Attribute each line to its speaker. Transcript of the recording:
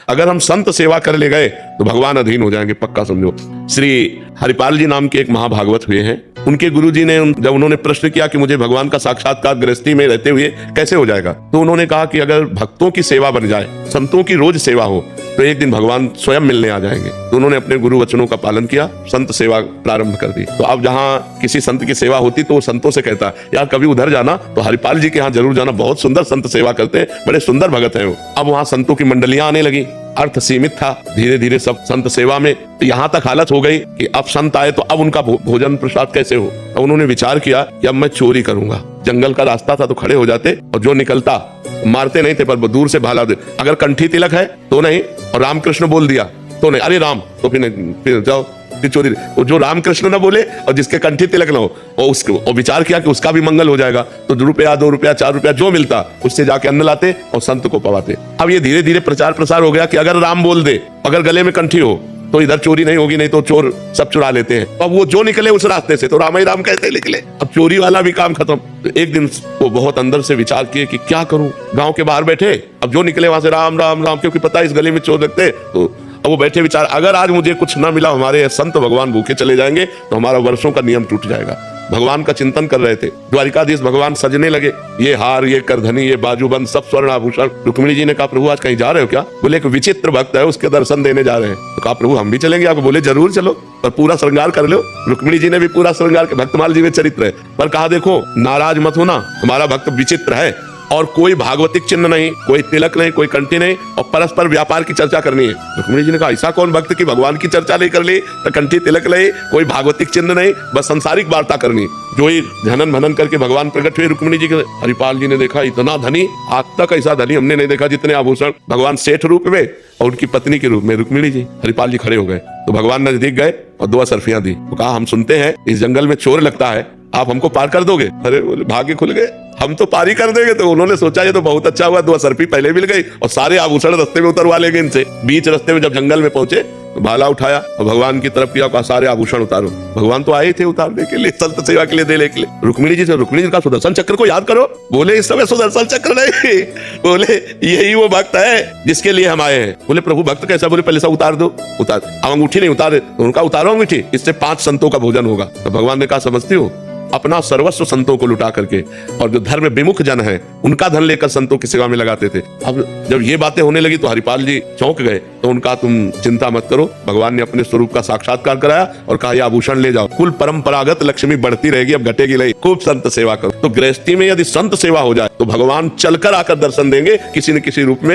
Speaker 1: अगर हम संत सेवा कर ले गए तो भगवान अधीन हो जाएंगे, पक्का समझो। श्री हरिपाल जी नाम के एक महाभागवत हुए हैं, उनके गुरुजी ने जब उन्होंने प्रश्न किया कि मुझे भगवान का साक्षात्कार गृहस्थी में रहते हुए कैसे हो जाएगा, तो उन्होंने कहा कि अगर भक्तों की सेवा बन जाए, संतों की रोज सेवा हो, तो एक दिन भगवान स्वयं मिलने आ जाएंगे। तो उन्होंने अपने गुरु वचनों का पालन किया, संत सेवा प्रारंभ कर दी। तो अब जहाँ किसी संत की सेवा होती तो वो संतों से कहता यार कभी उधर जाना तो हरिपाल जी के यहाँ जरूर जाना, बहुत सुंदर संत सेवा करते हैं, बड़े सुंदर भगत हैं वो। अब वहाँ संतों की मंडलियां आने लगी, अर्थ सीमित था, धीरे धीरे सब संत सेवा में, यहाँ तक हालत हो गई कि अब संत आए तो अब उनका भोजन प्रसाद कैसे हो। तो उन्होंने विचार किया कि अब मैं चोरी करूंगा। जंगल का रास्ता था तो खड़े हो जाते और जो निकलता, मारते नहीं थे पर दूर से भाला दे, अगर कंठी तिलक है तो नहीं, और रामकृष्ण बोल दिया तो नहीं, अरे राम तो फिर जाओ, फिर चोरी। जो रामकृष्ण ना बोले और जिसके कंठी तिलक ना हो, और विचार किया कि उसका भी मंगल हो जाएगा, तो ₹1, ₹2, ₹4 जो मिलता उससे जाके अन्न लाते और संत को पवाते। अब ये धीरे धीरे प्रचार प्रसार हो गया कि अगर राम बोल दे, अगर गले में कंठी हो तो इधर चोरी नहीं होगी, नहीं तो चोर सब चुरा लेते हैं। अब वो जो निकले उस रास्ते से तो राम ही राम कहते निकले, अब चोरी वाला भी काम खत्म। तो एक दिन वो बहुत अंदर से विचार किए कि क्या करूं, गांव के बाहर बैठे, अब जो निकले वहां से राम राम राम, क्योंकि पता है इस गली में चोर लगते। तो अब वो बैठे विचार, अगर आज मुझे कुछ ना मिला, हमारे संत भगवान भूखे चले जाएंगे तो हमारा वर्षों का नियम टूट जाएगा। भगवान का चिंतन कर रहे थे, द्वारिकाधीश भगवान सजने लगे, ये हार, ये करधनी, ये बाजूबंद, सब स्वर्ण आभूषण। रुक्मिणी जी ने कहा प्रभु आज कहीं जा रहे हो क्या? बोले एक विचित्र भक्त है, उसके दर्शन देने जा रहे हैं। तो कहा प्रभु हम भी चलेंगे आपको? बोले जरूर चलो, पर पूरा श्रृंगार कर लो। रुक्मिणी जी ने भी पूरा श्रृंगार, भक्तमाल जी में चरित्र है, पर कहा देखो नाराज मत होना, हमारा भक्त विचित्र है और कोई भागवतिक चिन्ह नहीं, कोई तिलक नहीं, कोई कंठी नहीं, और परस्पर व्यापार की चर्चा करनी है। रुक्मिणी जी ने कहा ऐसा कौन भक्त की भगवान की चर्चा नहीं कर ली, तो कंठी तिलक नहीं, कोई भागवतिक चिन्ह नहीं, बस संसारिक वार्ता करनी। जो ही झनन भनन करके भगवान प्रकट हुए रुक्मिणी जी के। हरिपाल जी ने देखा इतना धनी, आज तक ऐसा धनी हमने नहीं देखा, जितने आभूषण, भगवान सेठ रूप में और उनकी पत्नी के रूप में रुक्मिणी जी। हरिपाल जी खड़े हो गए तो भगवान नजदीक गए और 2 असरफियां दी। तो कहा हम सुनते हैं इस जंगल में चोर लगता है, आप हमको पार कर दोगे? अरे बोले भाग्य खुल गए, हम तो पारी कर देंगे। तो उन्होंने सोचा ये तो बहुत अच्छा हुआ, 2 असरफी पहले मिल गई और सारे आभूषण रास्ते में उतरवा लेंगे इनसे। बीच रास्ते में जब जंगल में पहुंचे तो भाला उठाया और भगवान की तरफ किया, सारे आभूषण उतारो। भगवान तो आए थे उतारने के लिए, संत सेवा के लिए, देने के लिए। रुक्मिणी जी से, रुक्मिणी जी का सुदर्शन चक्र को याद करो। बोले इस समय सुदर्शन चक्र नहीं, बोले यही वो भक्त है जिसके लिए हम आए हैं। बोले प्रभु भक्त कैसा? बोले पहले सब उतार दो। उतार, अब अंगूठी नहीं उतारे तो उनका उतारो अंगूठी, इससे 5 संतों का भोजन होगा। तो भगवान ने कहा समझती हो, अपना सर्वस्व संतों को लुटा करके, और जो धर्म विमुख जन है उनका धन लेकर संतों की सेवा में लगाते थे। अब जब ये बातें होने लगी तो हरिपाल जी चौंक गए। तो उनका तुम चिंता मत करो, भगवान ने अपने स्वरूप का साक्षात्कार कराया और कहा ये आभूषण ले जाओ, कुल परंपरागत लक्ष्मी बढ़ती रहेगी, अब घटेगी नहीं, खूब संत सेवा करो। तो गृहस्थी में यदि संत सेवा हो जाए तो भगवान चलकर आकर दर्शन देंगे किसी न किसी रूप में।